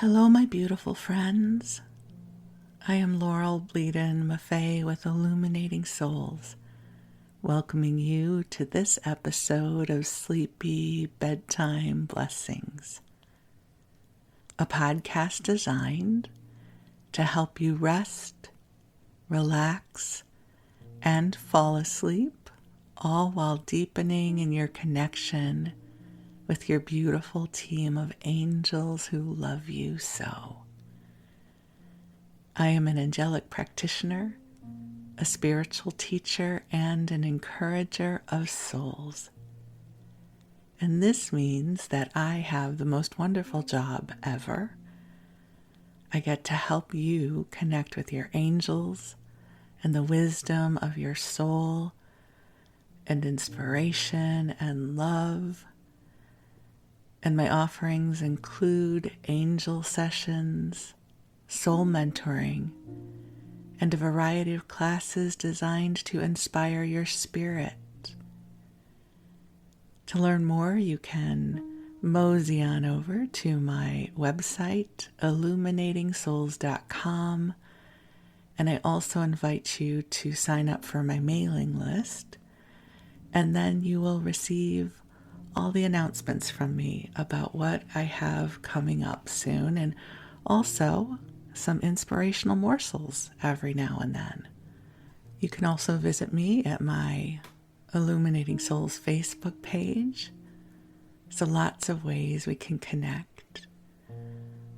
Hello, my beautiful friends. I am Bleadon-Maffei with Illuminating Souls, welcoming you to this episode of Sleepy Bedtime Blessings, a podcast designed to help you rest, relax, and fall asleep, all while deepening in your connection with your beautiful team of angels who love you so. I am an angelic practitioner, a spiritual teacher, and an encourager of souls. And this means that I have the most wonderful job ever. I get to help you connect with your angels and the wisdom of your soul and inspiration and love. And my offerings include angel sessions, soul mentoring, and a variety of classes designed to inspire your spirit. To learn more, you can mosey on over to my website, illuminating-souls.com, and I also invite you to sign up for my mailing list, and then you will receive all the announcements from me about what I have coming up soon, and also some inspirational morsels every now and then. You can also visit me at my Illuminating Souls Facebook page. So lots of ways we can connect.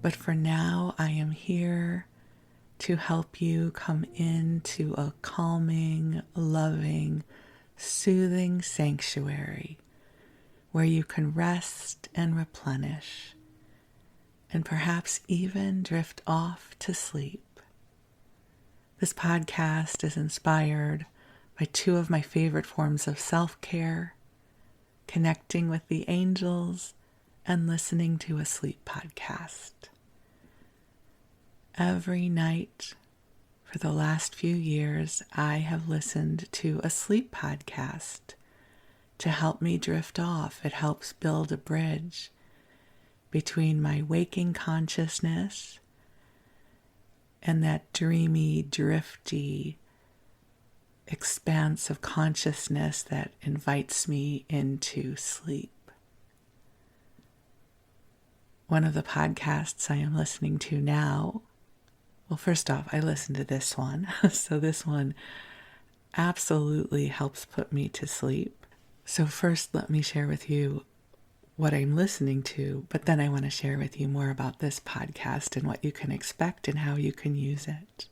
But for now, I am here to help you come into a calming, loving, soothing sanctuary where you can rest and replenish, and perhaps even drift off to sleep. This podcast is inspired by two of my favorite forms of self-care: connecting with the angels and listening to a sleep podcast. Every night for the last few years, I have listened to a sleep podcast to help me drift off. It helps build a bridge between my waking consciousness and that dreamy, drifty expanse of consciousness that invites me into sleep. One of the podcasts I am listening to now, well, first off, I listened to this one, so this one absolutely helps put me to sleep. So first, let me share with you what I'm listening to, but then I want to share with you more about this podcast and what you can expect and how you can use it.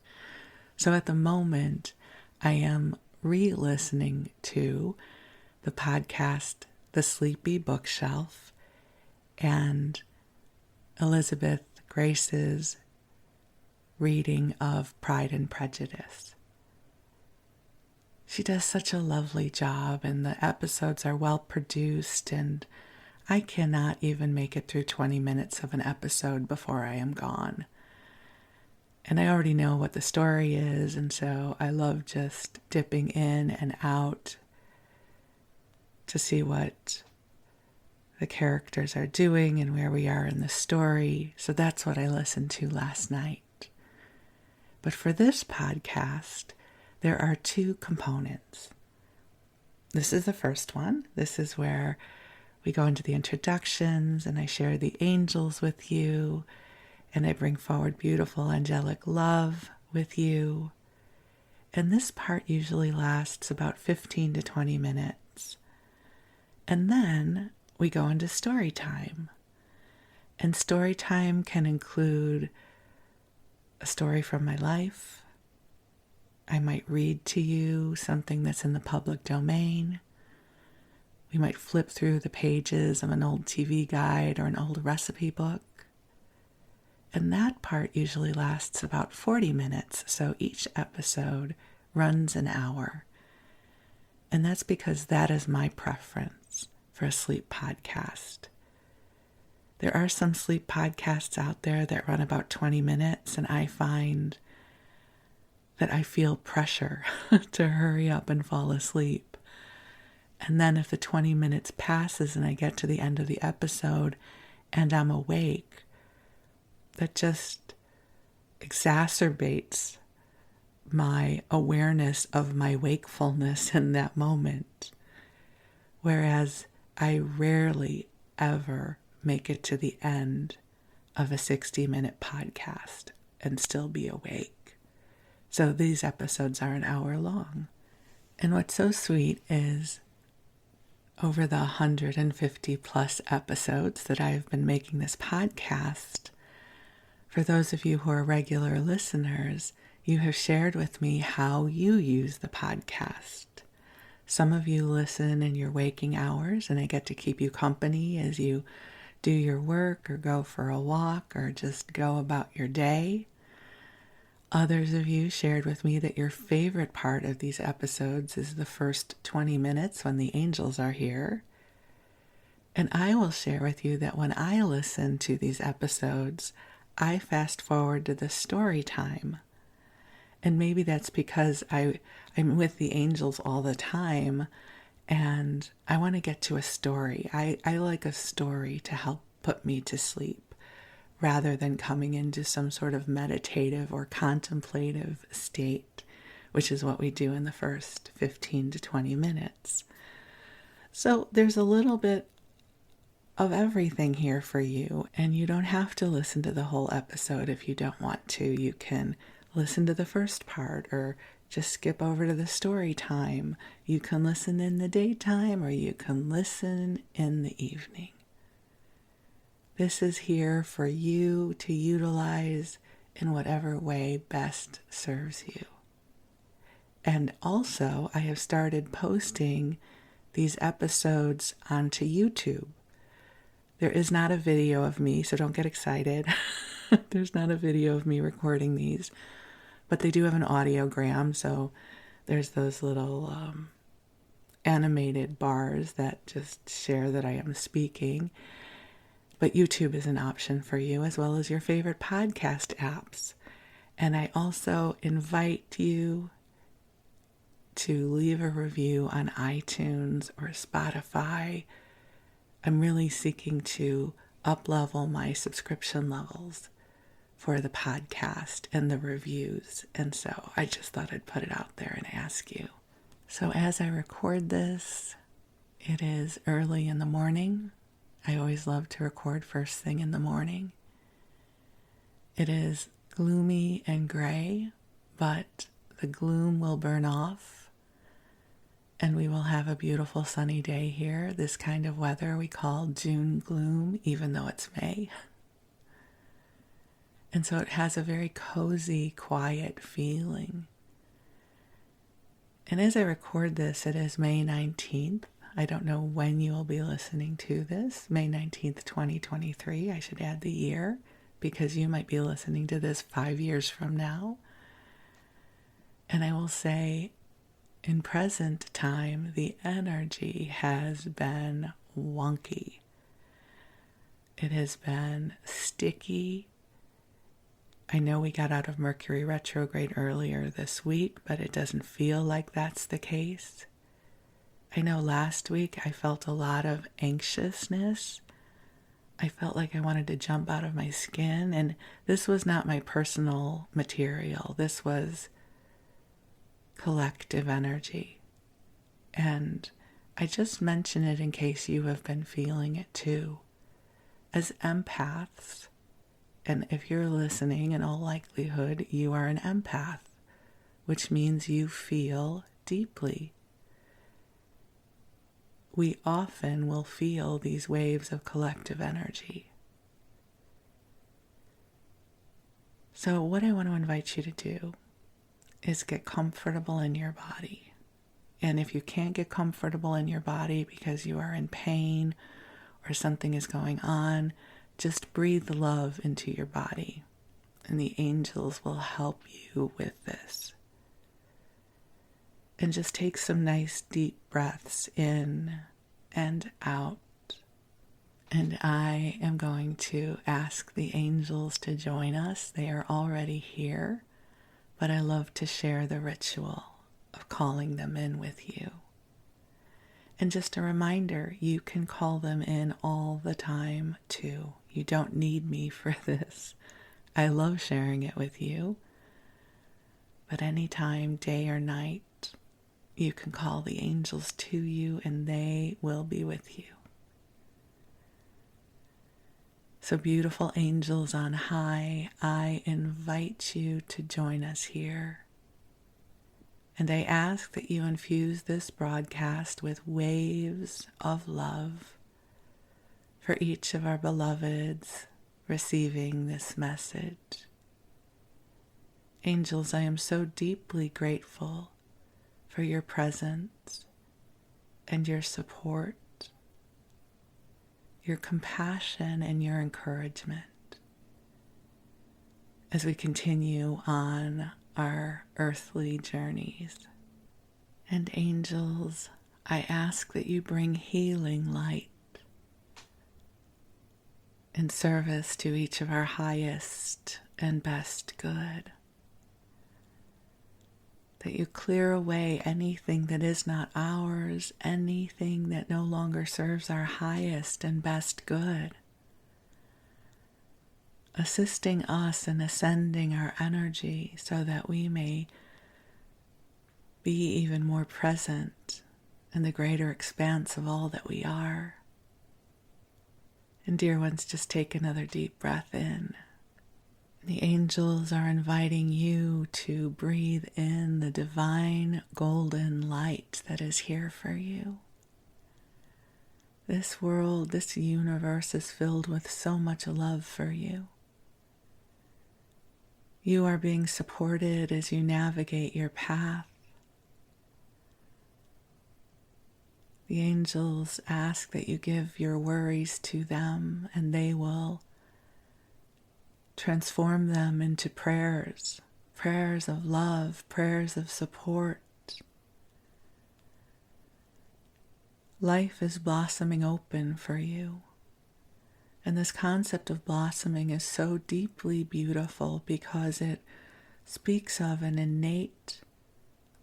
So at the moment, I am re-listening to the podcast The Sleepy Bookshelf and Elizabeth Grace's reading of Pride and Prejudice. She does such a lovely job, and the episodes are well produced, and I cannot even make it through 20 minutes of an episode before I am gone. And I already know what the story is, and so I love just dipping in and out to see what the characters are doing and where we are in the story. So that's what I listened to last night. But for this podcast, there are two components. This is the first one. This is where we go into the introductions and I share the angels with you and I bring forward beautiful angelic love with you. And this part usually lasts about 15 to 20 minutes. And then we go into story time. And story time can include a story from my life. I might read to you something that's in the public domain. We might flip through the pages of an old TV guide or an old recipe book. And that part usually lasts about 40 minutes, so each episode runs an hour. And that's because that is my preference for a sleep podcast. There are some sleep podcasts out there that run about 20 minutes, and I find that I feel pressure to hurry up and fall asleep. And then if the 20 minutes passes and I get to the end of the episode and I'm awake, that just exacerbates my awareness of my wakefulness in that moment. Whereas I rarely ever make it to the end of a 60-minute podcast and still be awake. So these episodes are an hour long. And what's so sweet is over the 150 plus episodes that I've been making this podcast, for those of you who are regular listeners, you have shared with me how you use the podcast. Some of you listen in your waking hours, and I get to keep you company as you do your work or go for a walk or just go about your day. Others of you shared with me that your favorite part of these episodes is the first 20 minutes when the angels are here. And I will share with you that when I listen to these episodes, I fast forward to the story time. And maybe that's because I'm with the angels all the time, and I want to get to a story. I like a story to help put me to sleep, rather than coming into some sort of meditative or contemplative state, which is what we do in the first 15 to 20 minutes. So there's a little bit of everything here for you, and you don't have to listen to the whole episode if you don't want to. You can listen to the first part or just skip over to the story time. You can listen in the daytime or you can listen in the evening. This is here for you to utilize in whatever way best serves you. And also, I have started posting these episodes onto YouTube. There is not a video of me, so don't get excited. There's not a video of me recording these, but they do have an audiogram, so there's those little animated bars that just share that I am speaking. But YouTube is an option for you, as well as your favorite podcast apps. And I also invite you to leave a review on iTunes or Spotify. I'm really seeking to up-level my subscription levels for the podcast and the reviews. And so I just thought I'd put it out there and ask you. So as I record this, it is early in the morning. I always love to record first thing in the morning. It is gloomy and gray, but the gloom will burn off and we will have a beautiful sunny day here. This kind of weather we call June gloom, even though it's May. And so it has a very cozy, quiet feeling. And as I record this, it is May 19th. I don't know when you will be listening to this. May 19th, 2023. I should add the year because you might be listening to this 5 years from now. And I will say, in present time, the energy has been wonky. It has been sticky. I know we got out of Mercury retrograde earlier this week, but it doesn't feel like that's the case. I know last week I felt a lot of anxiousness. I felt like I wanted to jump out of my skin, and this was not my personal material. This was collective energy. And I just mention it in case you have been feeling it too. As empaths, and if you're listening, in all likelihood, you are an empath, which means you feel deeply. We often will feel these waves of collective energy. So what I want to invite you to do is get comfortable in your body. And if you can't get comfortable in your body because you are in pain or something is going on, just breathe love into your body, and the angels will help you with this. And just take some nice deep breaths in and out. And I am going to ask the angels to join us. They are already here, but I love to share the ritual of calling them in with you. And just a reminder, you can call them in all the time too. You don't need me for this. I love sharing it with you. But anytime, day or night, you can call the angels to you and they will be with you. So beautiful angels on high, I invite you to join us here. And I ask that you infuse this broadcast with waves of love for each of our beloveds receiving this message. Angels, I am so deeply grateful for your presence and your support, your compassion and your encouragement as we continue on our earthly journeys. And angels, I ask that you bring healing light in service to each of our highest and best good. That you clear away anything that is not ours, anything that no longer serves our highest and best good, assisting us in ascending our energy so that we may be even more present in the greater expanse of all that we are. And dear ones, just take another deep breath in. The angels are inviting you to breathe in the divine golden light that is here for you. This world, this universe is filled with so much love for you. You are being supported as you navigate your path. The angels ask that you give your worries to them, and they will transform them into prayers, prayers of love, prayers of support. Life is blossoming open for you. And this concept of blossoming is so deeply beautiful because it speaks of an innate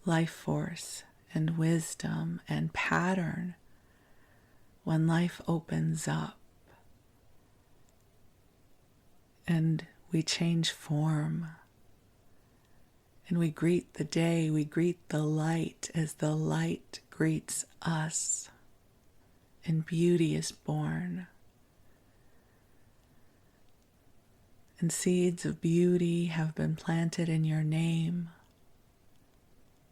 life force and wisdom and pattern when life opens up and we change form and we greet the day, we greet the light as the light greets us, and beauty is born. And seeds of beauty have been planted in your name.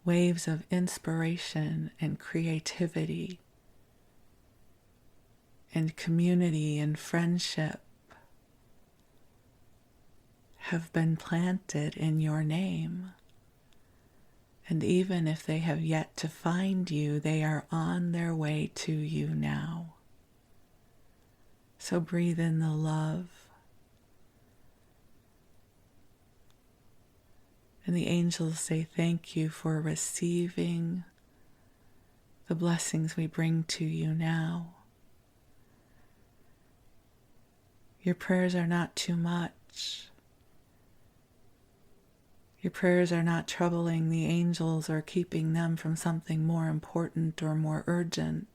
Waves of inspiration and creativity and community and friendship have been planted in your name. And even if they have yet to find you, they are on their way to you now. So breathe in the love. And the angels say thank you for receiving the blessings we bring to you now. Your prayers are not too much. Your prayers are not troubling the angels or keeping them from something more important or more urgent.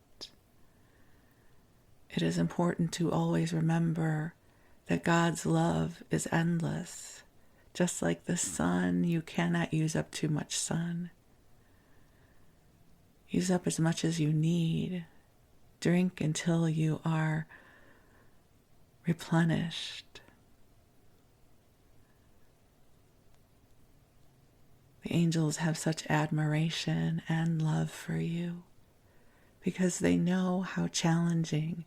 It is important to always remember that God's love is endless. Just like the sun, you cannot use up too much sun. Use up as much as you need. Drink until you are replenished. The angels have such admiration and love for you because they know how challenging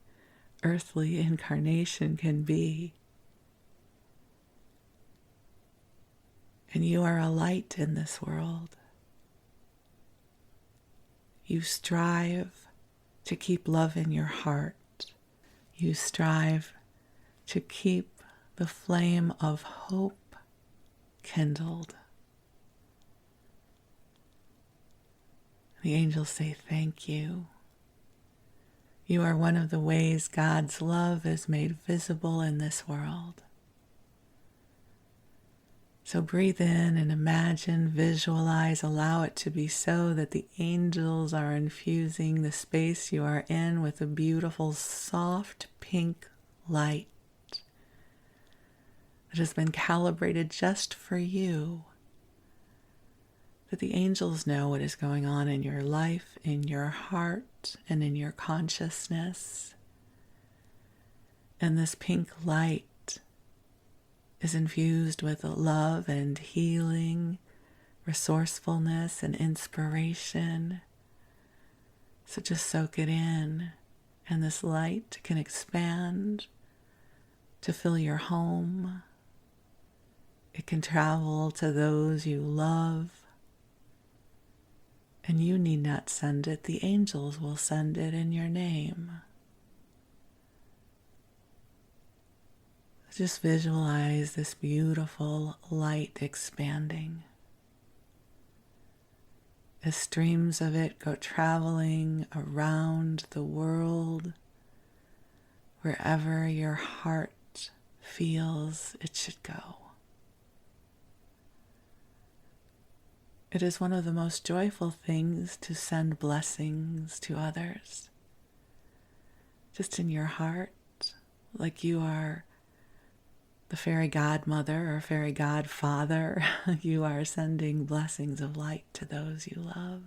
earthly incarnation can be. And you are a light in this world. You strive to keep love in your heart. You strive to keep the flame of hope kindled. The angels say thank you. You are one of the ways God's love is made visible in this world. So breathe in and imagine, visualize, allow it to be so that the angels are infusing the space you are in with a beautiful, soft pink light It has been calibrated just for you. That the angels know what is going on in your life, in your heart, and in your consciousness. And this pink light is infused with love and healing, resourcefulness and inspiration. So just soak it in, and this light can expand to fill your home. It can travel to those you love. And you need not send it. The angels will send it in your name. Just visualize this beautiful light expanding. As streams of it go traveling around the world, wherever your heart feels it should go. It is one of the most joyful things to send blessings to others. Just in your heart, like you are the fairy godmother or fairy godfather, you are sending blessings of light to those you love.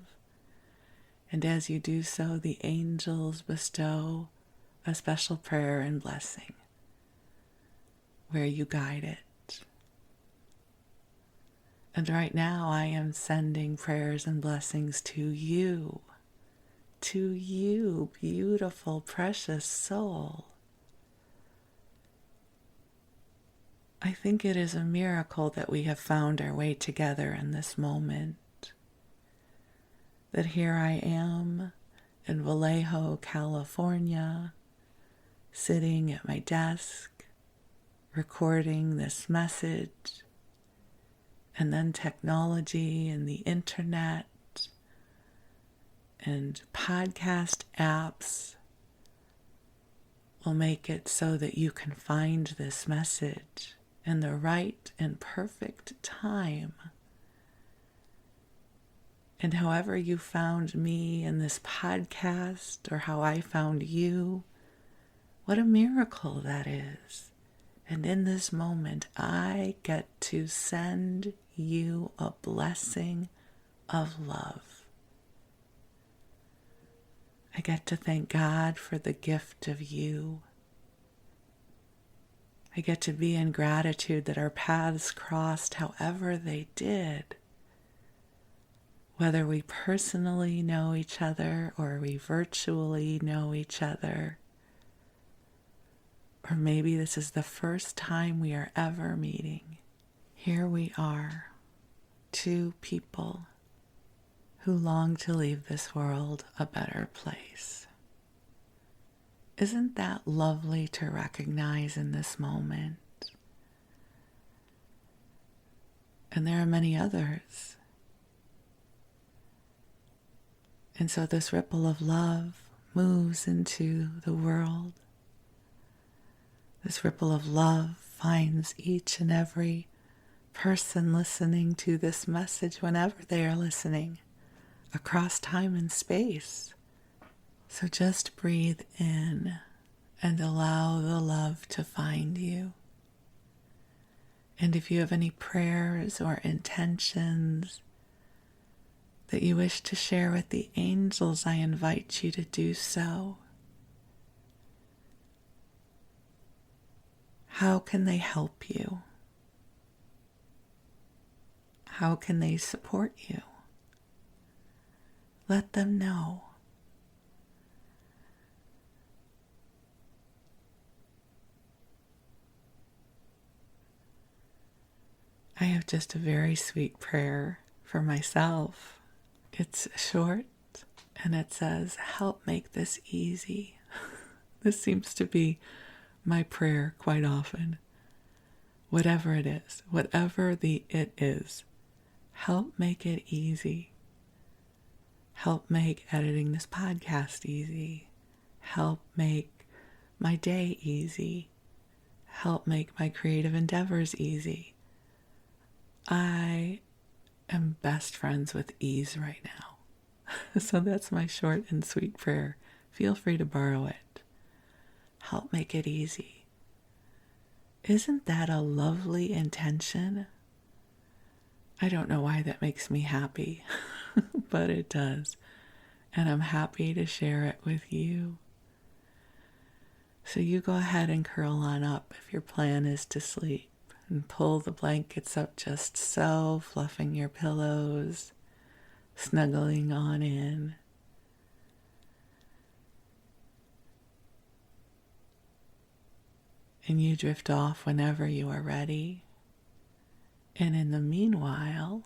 And as you do so, the angels bestow a special prayer and blessing where you guide it. And right now I am sending prayers and blessings to you, beautiful, precious soul. I think it is a miracle that we have found our way together in this moment. That here I am in Vallejo, California, sitting at my desk, recording this message, and then technology and the internet and podcast apps will make it so that you can find this message in the right and perfect time. And however you found me in this podcast or how I found you, what a miracle that is. And in this moment, I get to send you a blessing of love. I get to thank God for the gift of you. I get to be in gratitude that our paths crossed however they did. Whether we personally know each other or we virtually know each other, or maybe this is the first time we are ever meeting. Here we are, two people who long to leave this world a better place. Isn't that lovely to recognize in this moment? And there are many others. And so this ripple of love moves into the world. This ripple of love finds each and every person listening to this message whenever they are listening, across time and space. So just breathe in and allow the love to find you. And if you have any prayers or intentions that you wish to share with the angels, I invite you to do so. How can they help you? How can they support you? Let them know. I have just a very sweet prayer for myself. It's short and it says, "Help make this easy." This seems to be my prayer quite often. Whatever it is, whatever the it is, help make it easy. Help make editing this podcast easy. Help make my day easy. Help make my creative endeavors easy. I am best friends with ease right now. So that's my short and sweet prayer. Feel free to borrow it. Help make it easy. Isn't that a lovely intention? I don't know why that makes me happy, but it does. And I'm happy to share it with you. So you go ahead and curl on up if your plan is to sleep, and pull the blankets up just so, fluffing your pillows, snuggling on in. And you drift off whenever you are ready. And in the meanwhile,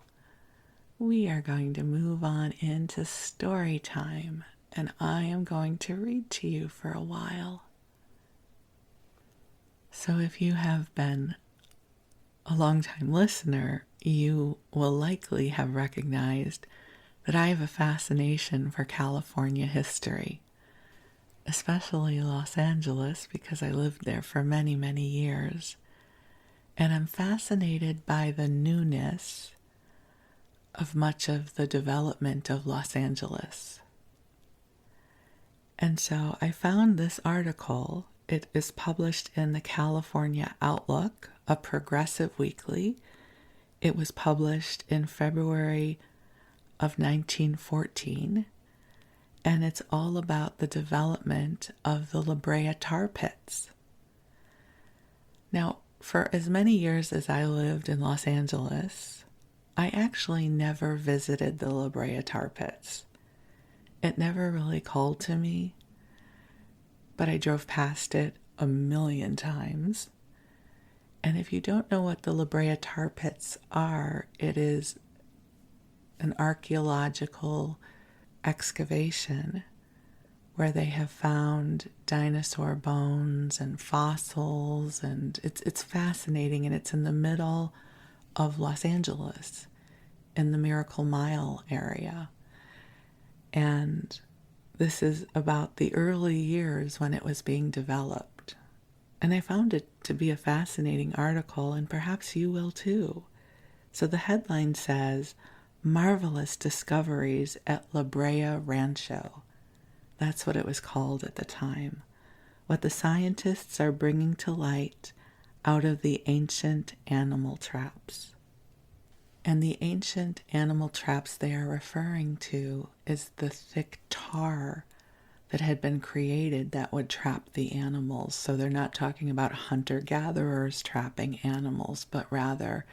we are going to move on into story time, and I am going to read to you for a while. So if you have been a long-time listener, you will likely have recognized that I have a fascination for California history, especially Los Angeles, because I lived there for many, many years. And I'm fascinated by the newness of much of the development of Los Angeles. And so I found this article. It is published in the California Outlook, a progressive weekly. It was published in February of 1914, and it's all about the development of the LaBrea Tar Pits. Now, for as many years as I lived in Los Angeles, I actually never visited the LaBrea Tar Pits. It never really called to me, but I drove past it a million times. And if you don't know what the LaBrea Tar Pits are, it is an archeological excavation where they have found dinosaur bones and fossils, and it's fascinating, and it's in the middle of Los Angeles in the Miracle Mile area. And this is about the early years when it was being developed. And I found it to be a fascinating article, and perhaps you will too. So the headline says, "Marvelous Discoveries at La Brea Rancho." That's what it was called at the time. What the scientists are bringing to light out of the ancient animal traps. And the ancient animal traps they are referring to is the thick tar that had been created that would trap the animals. So they're not talking about hunter-gatherers trapping animals, but rather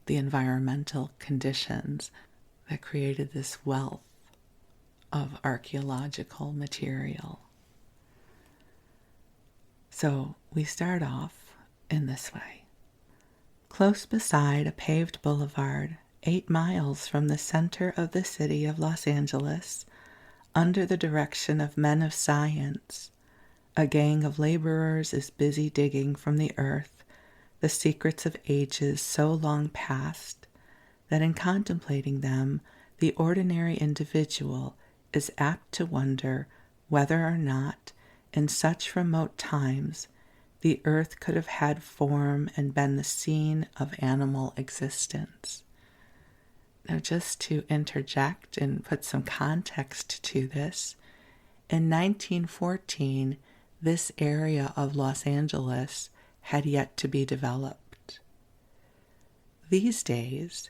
the environmental conditions that created this wealth of archeological material. So we start off in this way. Close beside a paved boulevard, 8 miles from the center of the city of Los Angeles, under the direction of men of science, a gang of laborers is busy digging from the earth the secrets of ages so long past that in contemplating them, the ordinary individual is apt to wonder whether or not, in such remote times, the earth could have had form and been the scene of animal existence. Now, just to interject and put some context to this, in 1914, this area of Los Angeles had yet to be developed. These days,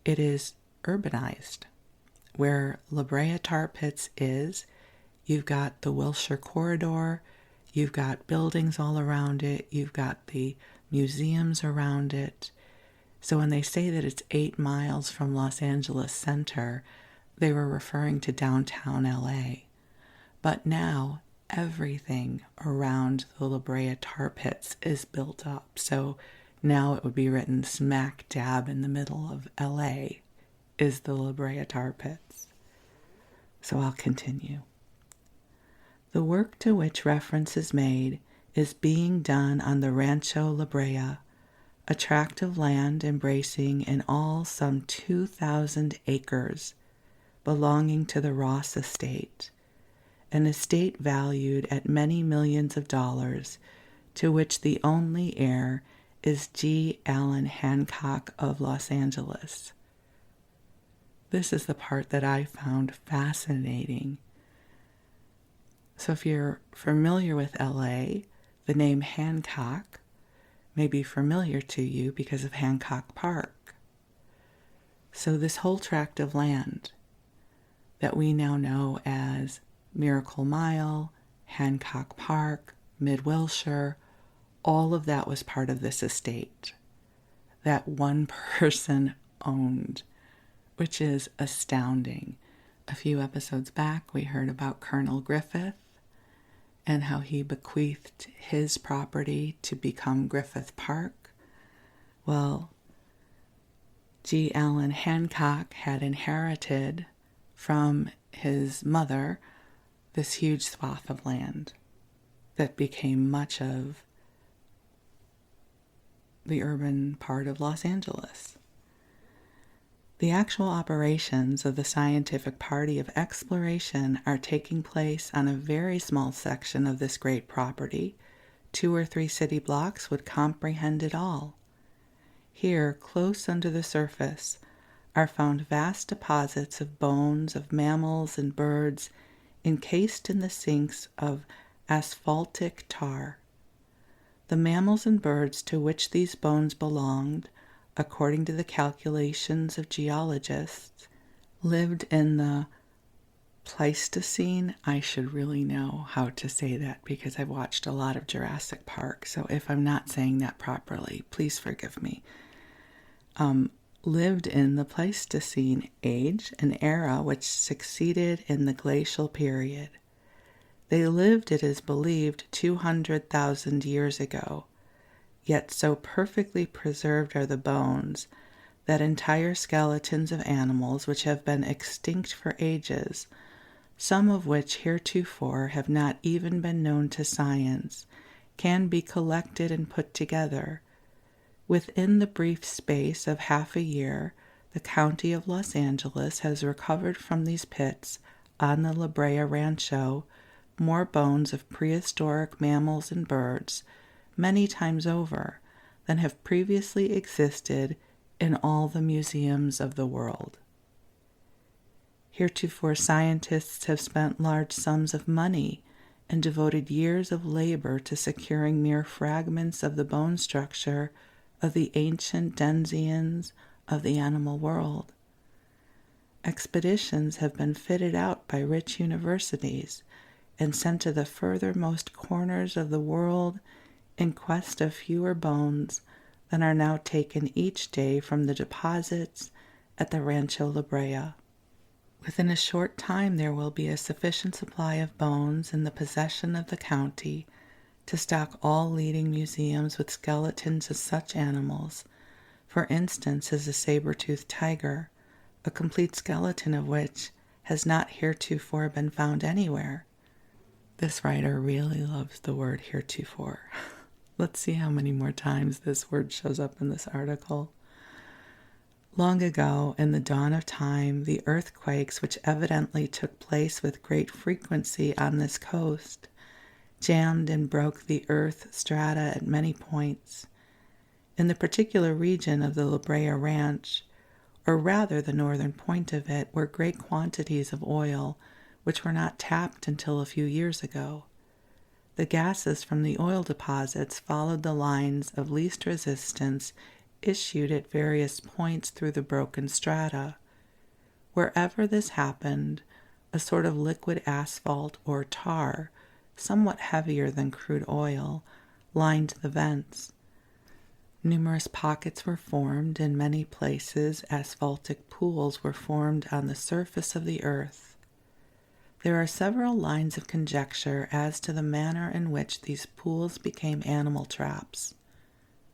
it is urbanized. Where LaBrea Tar Pits is, you've got the Wilshire Corridor, you've got buildings all around it, you've got the museums around it. So when they say that it's 8 miles from Los Angeles Center, they were referring to downtown LA. But now everything around the LaBrea Tar Pits is built up. So now it would be written smack dab in the middle of LA is the LaBrea Tar Pits. So I'll continue. The work to which reference is made is being done on the Rancho La Brea, a tract of land embracing in all some 2,000 acres, belonging to the Ross estate, an estate valued at many millions of dollars, to which the only heir is G. Allen Hancock of Los Angeles. This is the part that I found fascinating. So if you're familiar with LA, the name Hancock may be familiar to you because of Hancock Park. So this whole tract of land that we now know as Miracle Mile, Hancock Park, Mid-Wilshire, all of that was part of this estate that one person owned, which is astounding. A few episodes back, we heard about Colonel Griffith and how he bequeathed his property to become Griffith Park. Well, G. Allen Hancock had inherited from his mother this huge swath of land that became much of the urban part of Los Angeles. The actual operations of the Scientific Party of Exploration are taking place on a very small section of this great property. 2 or 3 city blocks would comprehend it all. Here, close under the surface, are found vast deposits of bones of mammals and birds encased in the sinks of asphaltic tar. The mammals and birds to which these bones belonged, according to the calculations of geologists, lived in the Pleistocene. I should really know how to say that because I've watched a lot of Jurassic Park, so if I'm not saying that properly, please forgive me. Lived in the Pleistocene age, an era which succeeded in the glacial period. They lived, it is believed, 200,000 years ago, yet so perfectly preserved are the bones that entire skeletons of animals which have been extinct for ages, some of which heretofore have not even been known to science, can be collected and put together. Within the brief space of half a year, the county of Los Angeles has recovered from these pits on the LaBrea Rancho more bones of prehistoric mammals and birds, many times over, than have previously existed in all the museums of the world. Heretofore, scientists have spent large sums of money and devoted years of labor to securing mere fragments of the bone structure of the ancient denizens of the animal world. Expeditions have been fitted out by rich universities and sent to the furthermost corners of the world in quest of fewer bones than are now taken each day from the deposits at the Rancho La Brea. Within a short time there will be a sufficient supply of bones in the possession of the county to stock all leading museums with skeletons of such animals, for instance as the saber-toothed tiger, a complete skeleton of which has not heretofore been found anywhere. This writer really loves the word heretofore. Let's see how many more times this word shows up in this article. Long ago, in the dawn of time, the earthquakes which evidently took place with great frequency on this coast jammed and broke the earth strata at many points. In the particular region of the La Brea Ranch, or rather the northern point of it, were great quantities of oil which were not tapped until a few years ago. The gases from the oil deposits followed the lines of least resistance issued at various points through the broken strata. Wherever this happened, a sort of liquid asphalt or tar, somewhat heavier than crude oil, lined the vents. Numerous pockets were formed. In many places, asphaltic pools were formed on the surface of the earth. There are several lines of conjecture as to the manner in which these pools became animal traps,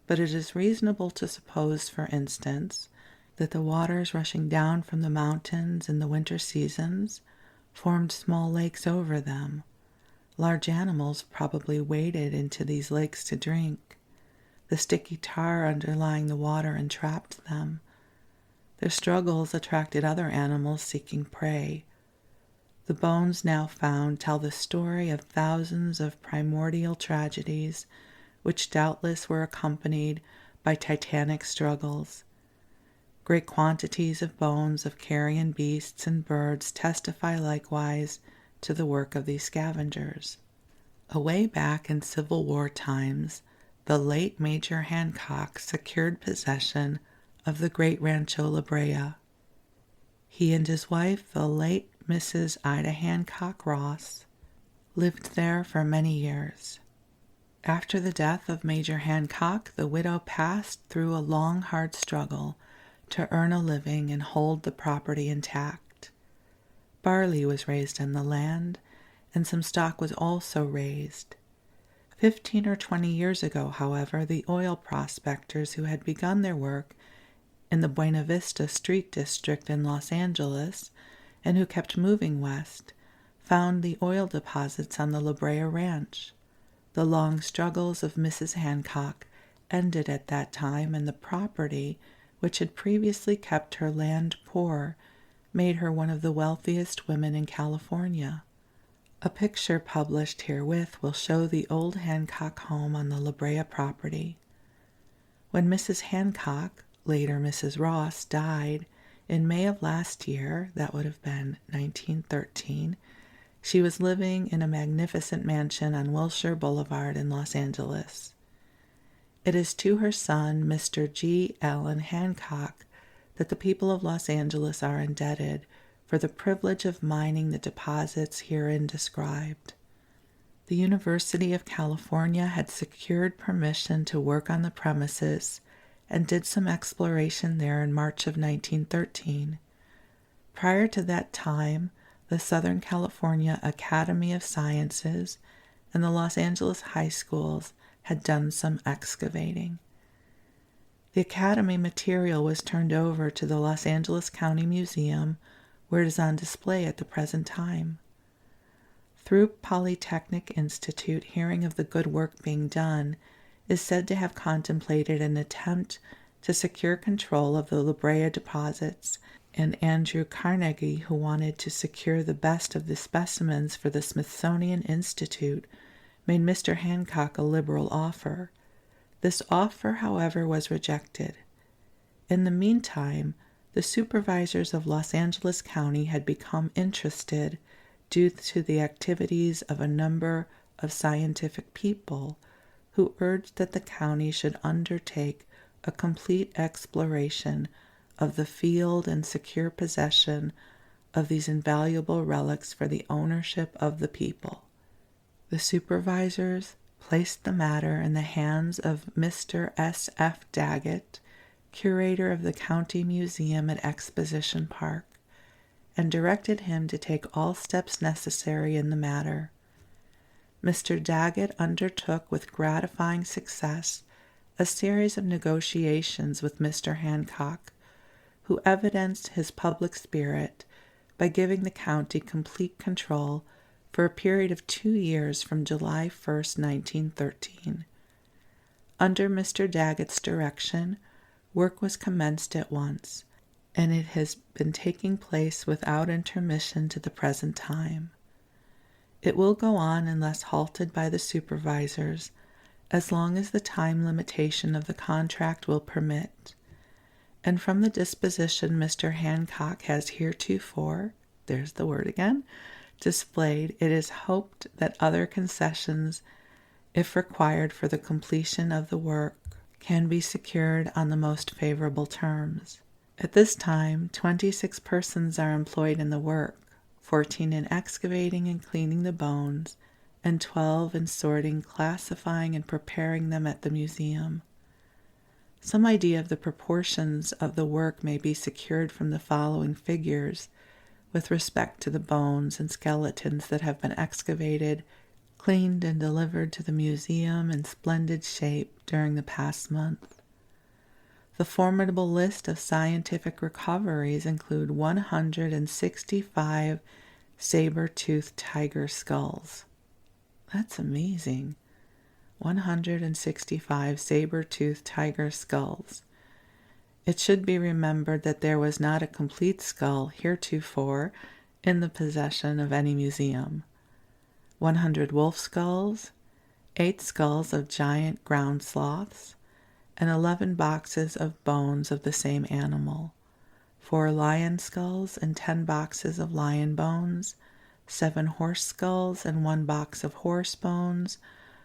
but it is reasonable to suppose, for instance, that the waters rushing down from the mountains in the winter seasons formed small lakes over them. Large animals probably waded into these lakes to drink. The sticky tar underlying the water entrapped them. Their struggles attracted other animals seeking prey. The bones now found tell the story of thousands of primordial tragedies, which doubtless were accompanied by titanic struggles. Great quantities of bones of carrion beasts and birds testify likewise to the work of these scavengers. Away back in Civil War times, the late Major Hancock secured possession of the great Rancho LaBrea. He and his wife, the late Mrs. Ida Hancock Ross, lived there for many years. After the death of Major Hancock, the widow passed through a long, hard struggle to earn a living and hold the property intact. Barley was raised in the land, and some stock was also raised. 15 or 20 years ago, however, the oil prospectors who had begun their work in the Buena Vista Street district in Los Angeles, and who kept moving west, found the oil deposits on the LaBrea Ranch. The long struggles of Mrs. Hancock ended at that time, and the property, which had previously kept her land poor, made her one of the wealthiest women in California. A picture published herewith will show the old Hancock home on the LaBrea property. When Mrs. Hancock, later Mrs. Ross, died in May of last year, that would have been 1913, she was living in a magnificent mansion on Wilshire Boulevard in Los Angeles. It is to her son, Mr. G. Allen Hancock, that the people of Los Angeles are indebted for the privilege of mining the deposits herein described. The University of California had secured permission to work on the premises and did some exploration there in March of 1913. Prior to that time, the Southern California Academy of Sciences and the Los Angeles high schools had done some excavating. The Academy material was turned over to the Los Angeles County Museum, where it is on display at the present time. Through Polytechnic Institute, hearing of the good work being done, is said to have contemplated an attempt to secure control of the LaBrea deposits, and Andrew Carnegie, who wanted to secure the best of the specimens for the Smithsonian Institute, made Mr. Hancock a liberal offer. This offer, however, was rejected. In the meantime, the supervisors of Los Angeles County had become interested due to the activities of a number of scientific people who urged that the county should undertake a complete exploration of the field and secure possession of these invaluable relics for the ownership of the people. The supervisors placed the matter in the hands of Mr. S. F. Daggett, curator of the County Museum at Exposition Park, and directed him to take all steps necessary in the matter. Mr. Daggett undertook with gratifying success a series of negotiations with Mr. Hancock, who evidenced his public spirit by giving the county complete control for a period of 2 years from July 1st, 1913. Under Mr. Daggett's direction, work was commenced at once, and it has been taking place without intermission to the present time. It will go on unless halted by the supervisors, as long as the time limitation of the contract will permit. And from the disposition Mr. Hancock has heretofore, there's the word again, displayed, it is hoped that other concessions, if required for the completion of the work, can be secured on the most favorable terms. At this time, 26 persons are employed in the work, 14 in excavating and cleaning the bones, and 12 in sorting, classifying, and preparing them at the museum. Some idea of the proportions of the work may be secured from the following figures with respect to the bones and skeletons that have been excavated, cleaned, and delivered to the museum in splendid shape during the past month. The formidable list of scientific recoveries include 165 saber-toothed tiger skulls. That's amazing. 165 saber-toothed tiger skulls. It should be remembered that there was not a complete skull heretofore in the possession of any museum. 100 wolf skulls, 8 skulls of giant ground sloths, and 11 boxes of bones of the same animal, 4 lion skulls and 10 boxes of lion bones, 7 horse skulls and 1 box of horse bones,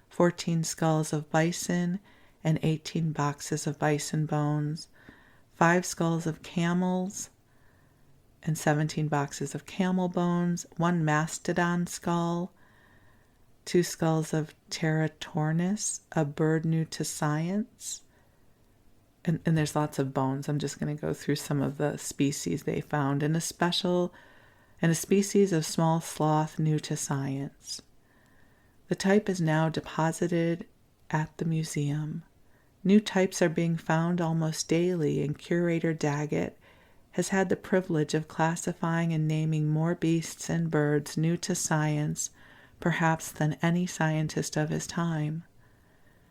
14 skulls of bison, and 18 boxes of bison bones, 5 skulls of camels and 17 boxes of camel bones, 1 mastodon skull, 2 skulls of Teratornis, a bird new to science. And there's lots of bones. I'm just going to go through some of the species they found, and a species of small sloth new to science. The type is now deposited at the museum. New types are being found almost daily, and curator Daggett has had the privilege of classifying and naming more beasts and birds new to science, perhaps than any scientist of his time.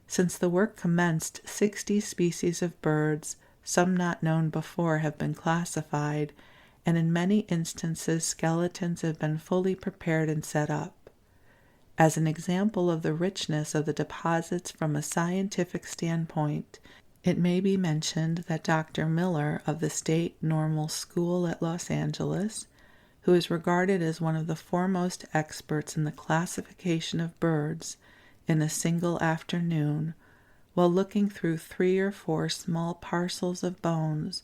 Since the work commenced, 60 species of birds, some not known before, have been classified, and in many instances skeletons have been fully prepared and set up. As an example of the richness of the deposits from a scientific standpoint, it may be mentioned that Dr. Miller of the State Normal School at Los Angeles, who is regarded as one of the foremost experts in the classification of birds, in a single afternoon, while looking through 3 or 4 small parcels of bones,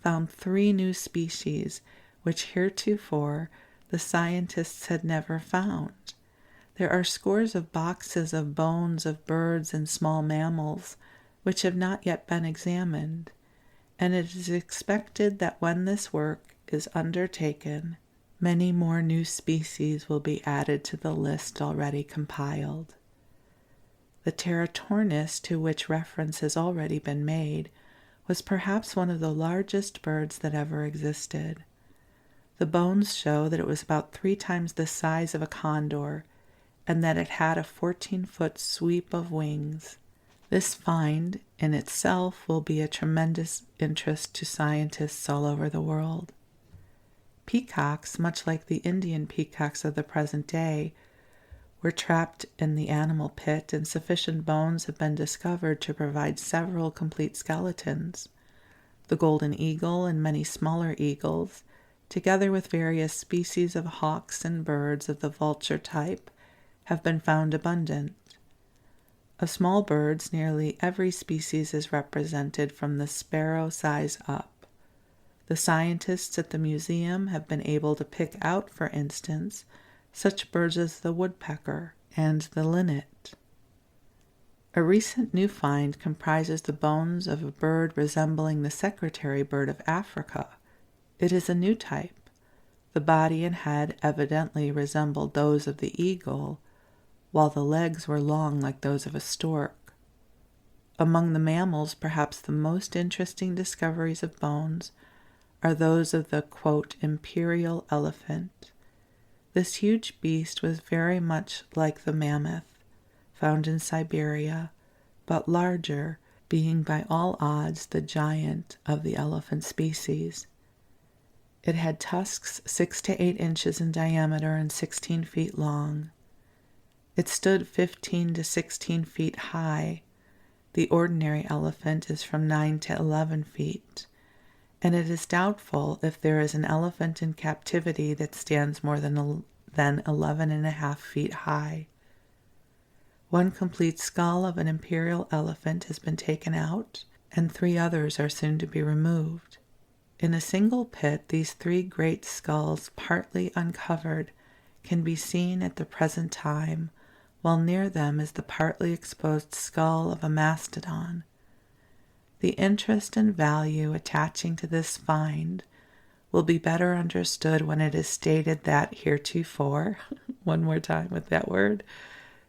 found 3 new species which heretofore the scientists had never found. There are scores of boxes of bones of birds and small mammals which have not yet been examined, and it is expected that when this work is undertaken, many more new species will be added to the list already compiled. The Teratornis, to which reference has already been made, was perhaps one of the largest birds that ever existed. The bones show that it was about 3 times the size of a condor, and that it had a 14-foot sweep of wings. This find in itself will be a tremendous interest to scientists all over the world. Peacocks, much like the Indian peacocks of the present day, were trapped in the animal pit, and sufficient bones have been discovered to provide several complete skeletons. The golden eagle and many smaller eagles, together with various species of hawks and birds of the vulture type, have been found abundant. Of small birds, nearly every species is represented from the sparrow size up. The scientists at the museum have been able to pick out, for instance, such birds as the woodpecker and the linnet. A recent new find comprises the bones of a bird resembling the secretary bird of Africa. It is a new type. The body and head evidently resembled those of the eagle, while the legs were long like those of a stork. Among the mammals, perhaps the most interesting discoveries of bones are those of the, quote, imperial elephant. This huge beast was very much like the mammoth, found in Siberia, but larger, being by all odds the giant of the elephant species. It had tusks 6 to 8 inches in diameter and 16 feet long. It stood 15 to 16 feet high. The ordinary elephant is from 9 to 11 feet, and it is doubtful if there is an elephant in captivity that stands more than 11.5 feet high. 1 complete skull of an imperial elephant has been taken out, and 3 others are soon to be removed. In a single pit, these 3 great skulls, partly uncovered, can be seen at the present time, while near them is the partly exposed skull of a mastodon. The interest and value attaching to this find will be better understood when it is stated that heretofore, one more time with that word,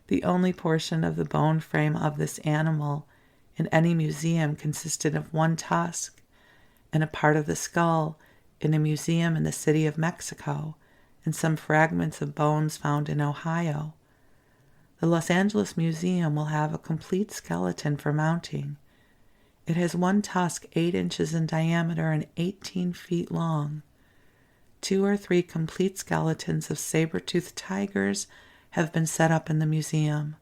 the only portion of the bone frame of this animal in any museum consisted of 1 tusk, and a part of the skull in a museum in the city of Mexico, and some fragments of bones found in Ohio. The Los Angeles Museum will have a complete skeleton for mounting. It has 1 tusk 8 inches in diameter and 18 feet long. 2 or 3 complete skeletons of saber-toothed tigers have been set up in the museum.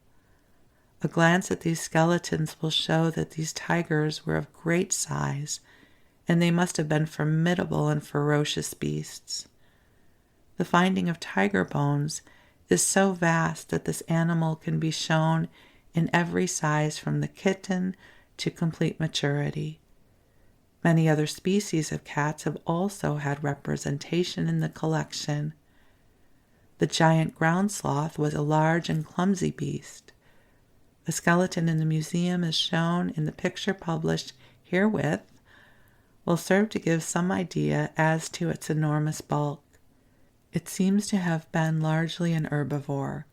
A glance at these skeletons will show that these tigers were of great size, and they must have been formidable and ferocious beasts. The finding of tiger bones is so vast that this animal can be shown in every size from the kitten to complete maturity. Many other species of cats have also had representation in the collection. The giant ground sloth was a large and clumsy beast. The skeleton in the museum, as shown in the picture published herewith, will serve to give some idea as to its enormous bulk. It seems to have been largely an herbivore.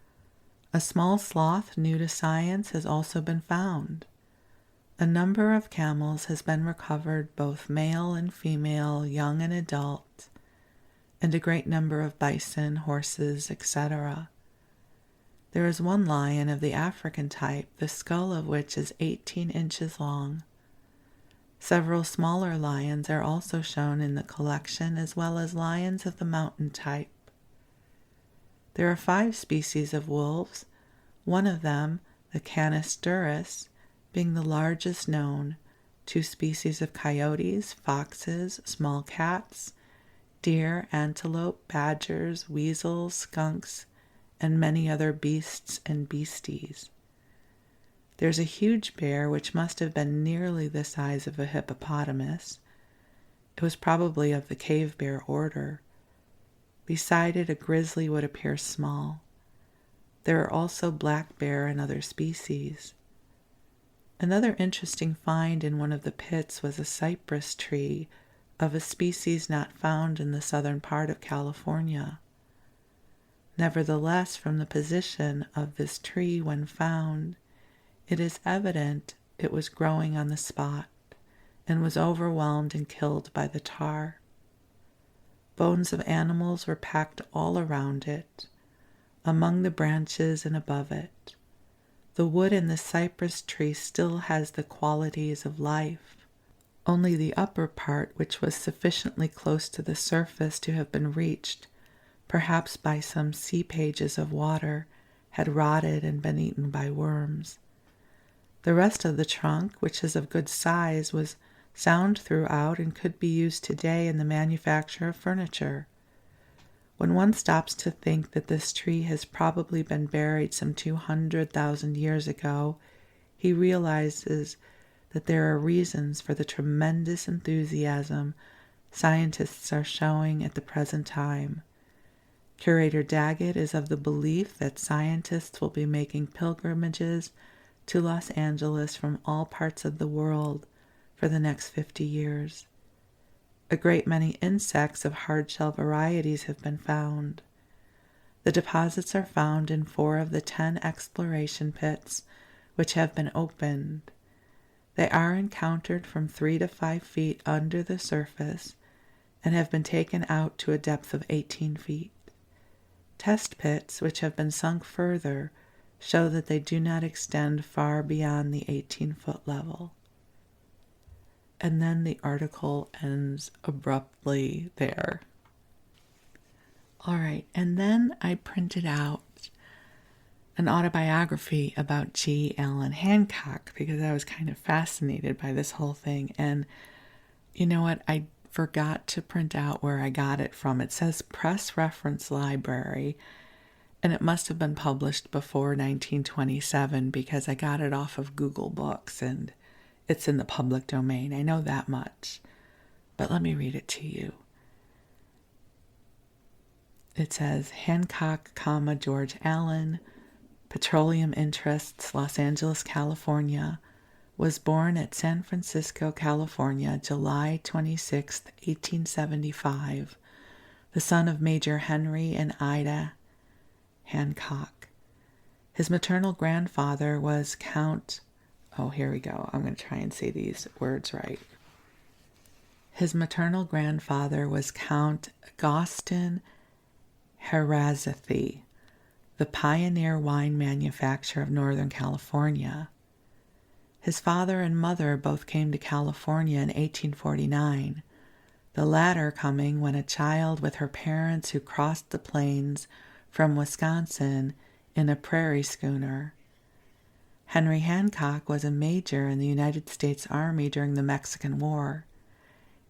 A small sloth new to science has also been found. A number of camels has been recovered, both male and female, young and adult, and a great number of bison, horses, etc. There is one lion of the African type, the skull of which is 18 inches long. Several smaller lions are also shown in the collection, as well as lions of the mountain type. There are 5 species of wolves, one of them, the Canis durus, being the largest known, 2 species of coyotes, foxes, small cats, deer, antelope, badgers, weasels, skunks, and many other beasts and beasties. There's a huge bear which must have been nearly the size of a hippopotamus. It was probably of the cave bear order. Beside it, a grizzly would appear small. There are also black bear and other species. Another interesting find in one of the pits was a cypress tree of a species not found in the southern part of California. Nevertheless, from the position of this tree when found, it is evident it was growing on the spot and was overwhelmed and killed by the tar. Bones of animals were packed all around it, among the branches and above it. The wood in the cypress tree still has the qualities of life. Only the upper part, which was sufficiently close to the surface to have been reached, perhaps by some sea pages of water, had rotted and been eaten by worms. The rest of the trunk, which is of good size, was sound throughout and could be used today in the manufacture of furniture. When one stops to think that this tree has probably been buried some 200,000 years ago, he realizes that there are reasons for the tremendous enthusiasm scientists are showing at the present time. Curator Daggett is of the belief that scientists will be making pilgrimages to Los Angeles from all parts of the world for the next 50 years. A great many insects of hardshell varieties have been found. The deposits are found in 4 of the 10 exploration pits which have been opened. They are encountered from 3 to 5 feet under the surface and have been taken out to a depth of 18 feet. Test pits, which have been sunk further, show that they do not extend far beyond the 18-foot level. And then the article ends abruptly there. All right, and then I printed out an autobiography about G. Allen Hancock because I was kind of fascinated by this whole thing. And you know what? I forgot to print out where I got it from. It says Press Reference Library, and it must have been published before 1927 because I got it off of Google Books and it's in the public domain. I know that much. But let me read it to you. It says Hancock, George Allen, Petroleum Interests, Los Angeles, California, was born at San Francisco, California, July 26, 1875, the son of Major Henry and Ida Hancock. His maternal grandfather was Count... Oh, here we go. I'm going to try and say these words right. His maternal grandfather was Count Agustin Herazathi, the pioneer wine manufacturer of Northern California. His father and mother both came to California in 1849, the latter coming when a child with her parents who crossed the plains from Wisconsin in a prairie schooner. Henry Hancock was a major in the United States Army during the Mexican War.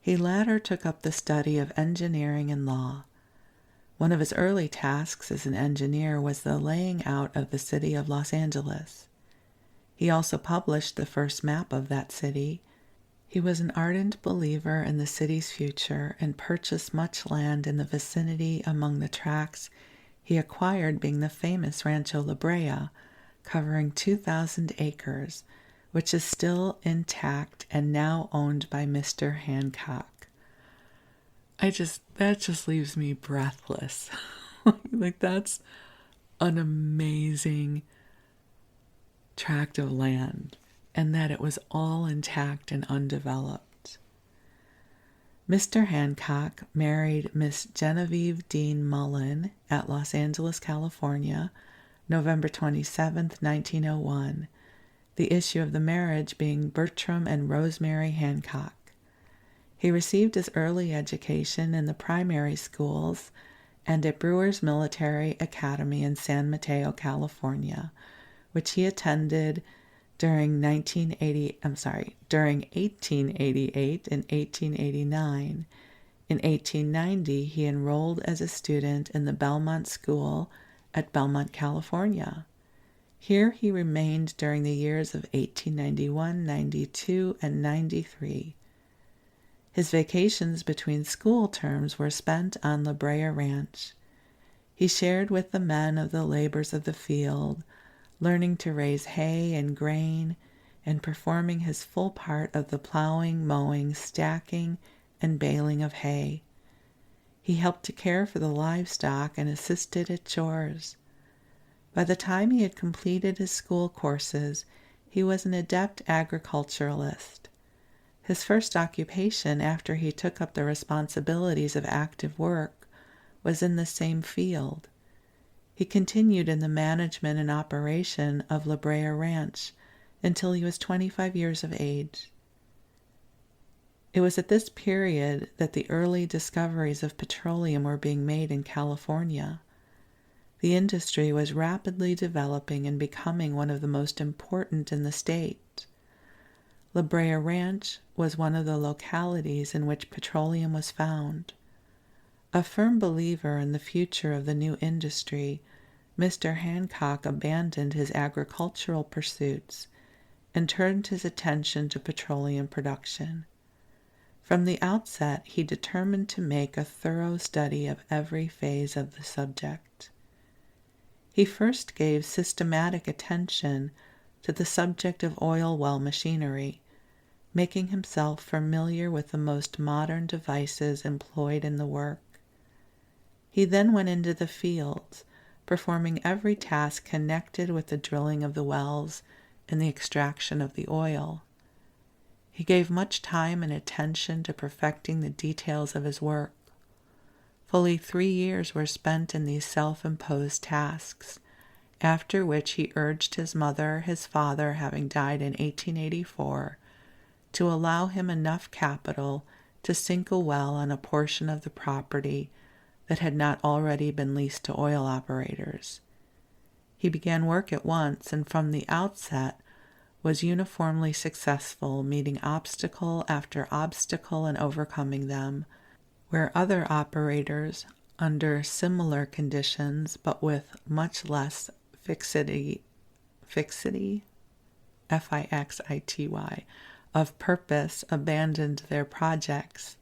He later took up the study of engineering and law. One of his early tasks as an engineer was the laying out of the city of Los Angeles. He also published the first map of that city. He was an ardent believer in the city's future and purchased much land in the vicinity, among the tracts he acquired being the famous Rancho LaBrea, covering 2,000 acres, which is still intact and now owned by Mr. Hancock. That just leaves me breathless. Like, that's an amazing tract of land, and that it was all intact and undeveloped. Mr. Hancock married Miss Genevieve Dean Mullen at Los Angeles, California, November 27, 1901, the issue of the marriage being Bertram and Rosemary Hancock. He received his early education in the primary schools and at Brewer's Military Academy in San Mateo, California, which he attended during 1888 and 1889. In 1890, he enrolled as a student in the Belmont School at Belmont, California. Here he remained during the years of 1891, 92, and 93. His vacations between school terms were spent on LaBrea Ranch. He shared with the men of the labors of the field, learning to raise hay and grain, and performing his full part of the plowing, mowing, stacking, and baling of hay. He helped to care for the livestock and assisted at chores. By the time he had completed his school courses, he was an adept agriculturalist. His first occupation after he took up the responsibilities of active work was in the same field. He continued in the management and operation of LaBrea Ranch until he was 25 years of age. It was at this period that the early discoveries of petroleum were being made in California. The industry was rapidly developing and becoming one of the most important in the state. LaBrea Ranch was one of the localities in which petroleum was found. A firm believer in the future of the new industry, Mr. Hancock abandoned his agricultural pursuits and turned his attention to petroleum production. From the outset, he determined to make a thorough study of every phase of the subject. He first gave systematic attention to the subject of oil well machinery, making himself familiar with the most modern devices employed in the work. He then went into the fields, performing every task connected with the drilling of the wells and the extraction of the oil. He gave much time and attention to perfecting the details of his work. Fully 3 years were spent in these self-imposed tasks, after which he urged his mother, his father having died in 1884, to allow him enough capital to sink a well on a portion of the property that had not already been leased to oil operators. He began work at once and from the outset was uniformly successful, meeting obstacle after obstacle and overcoming them, where other operators, under similar conditions but with much less fixity, Fixity, of purpose, abandoned their projects.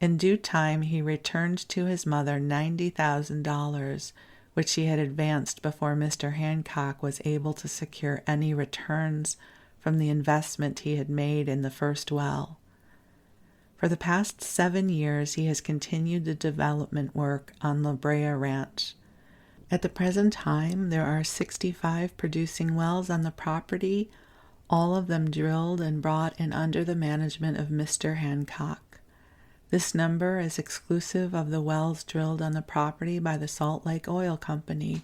In due time, he returned to his mother $90,000, which he had advanced before Mr. Hancock was able to secure any returns from the investment he had made in the first well. For the past 7 years, he has continued the development work on LaBrea Ranch. At the present time, there are 65 producing wells on the property, all of them drilled and brought in under the management of Mr. Hancock. This number is exclusive of the wells drilled on the property by the Salt Lake Oil Company,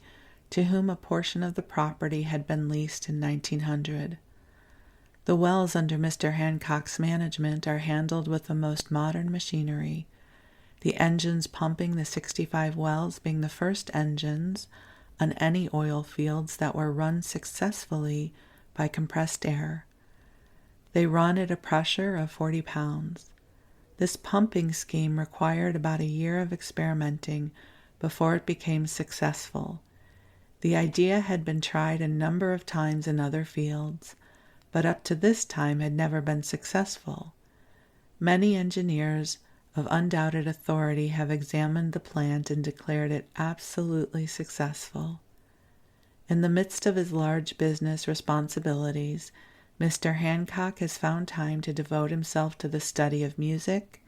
to whom a portion of the property had been leased in 1900. The wells under Mr. Hancock's management are handled with the most modern machinery, the engines pumping the 65 wells being the first engines on any oil fields that were run successfully by compressed air. They run at a pressure of 40 pounds. This pumping scheme required about a year of experimenting before it became successful. The idea had been tried a number of times in other fields, but up to this time had never been successful. Many engineers of undoubted authority have examined the plant and declared it absolutely successful. In the midst of his large business responsibilities, Mr. Hancock has found time to devote himself to the study of music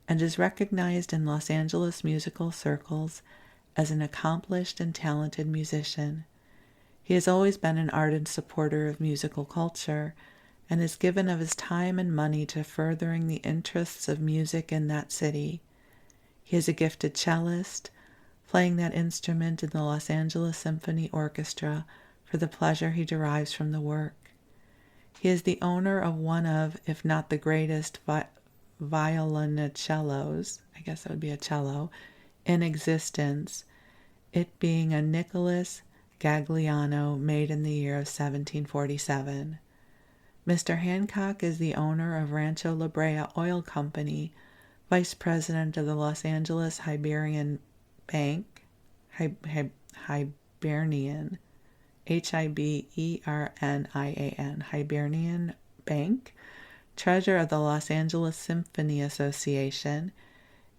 and is recognized in Los Angeles musical circles as an accomplished and talented musician. He has always been an ardent supporter of musical culture and has given of his time and money to furthering the interests of music in that city. He is a gifted cellist, playing that instrument in the Los Angeles Symphony Orchestra for the pleasure he derives from the work. He is the owner of one of, if not the greatest, violoncellos, I guess that would be a cello, in existence, it being a Nicholas Gagliano made in the year of 1747. Mr. Hancock is the owner of Rancho La Brea Oil Company, vice president of the Los Angeles Hibernian Bank, Hibernian, Hibernian, Hibernian Bank, treasurer of the Los Angeles Symphony Association,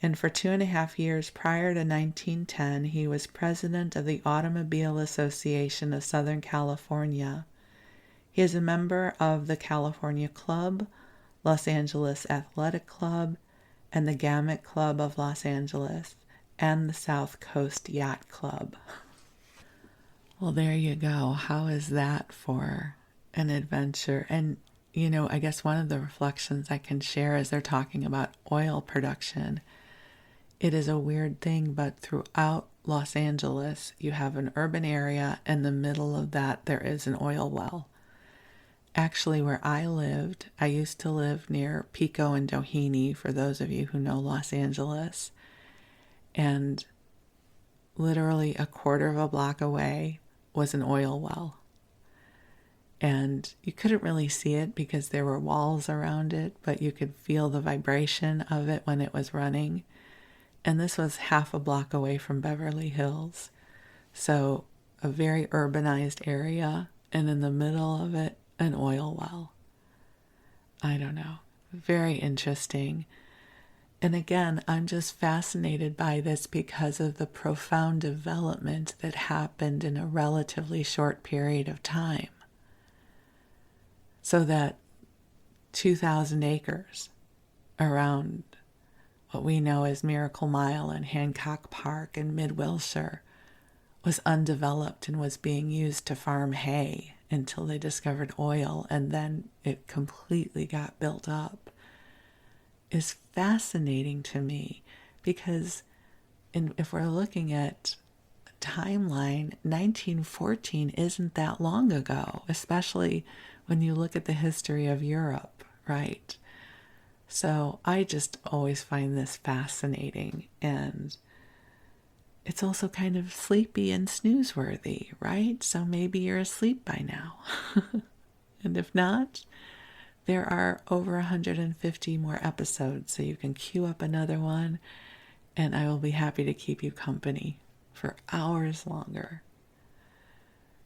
and for 2.5 years prior to 1910, he was president of the Automobile Association of Southern California. He is a member of the California Club, Los Angeles Athletic Club, and the Gamut Club of Los Angeles, and the South Coast Yacht Club. Well, there you go. How is that for an adventure? And, I guess one of the reflections I can share as they're talking about oil production, it is a weird thing, but throughout Los Angeles, you have an urban area, and in the middle of that, there is an oil well. Actually, where I lived, I used to live near Pico and Doheny, for those of you who know Los Angeles. And literally a quarter of a block away was an oil well. And you couldn't really see it because there were walls around it, but you could feel the vibration of it when it was running. And this was half a block away from Beverly Hills. So a very urbanized area, and in the middle of it, an oil well. I don't know. Very interesting. And again, I'm just fascinated by this because of the profound development that happened in a relatively short period of time. So that 2,000 acres around what we know as Miracle Mile and Hancock Park and Mid-Wilshire was undeveloped and was being used to farm hay until they discovered oil, and then it completely got built up, is fascinating to me because if we're looking at a timeline, 1914 isn't that long ago, especially when you look at the history of Europe, right? So I just always find this fascinating, and it's also kind of sleepy and snooze-worthy, right? So maybe you're asleep by now. And if not, there are over 150 more episodes, so you can queue up another one, and I will be happy to keep you company for hours longer.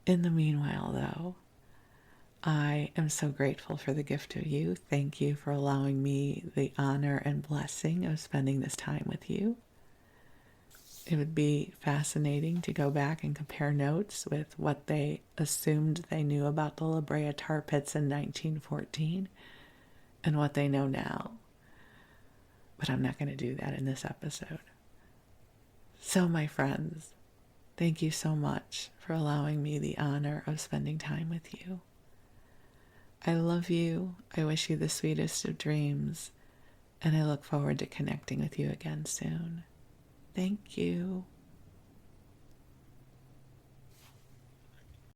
In the meanwhile, though, I am so grateful for the gift of you. Thank you for allowing me the honor and blessing of spending this time with you. It would be fascinating to go back and compare notes with what they assumed they knew about the LaBrea Tar Pits in 1914 and what they know now. But I'm not going to do that in this episode. So, my friends, thank you so much for allowing me the honor of spending time with you. I love you. I wish you the sweetest of dreams, and I look forward to connecting with you again soon. Thank you.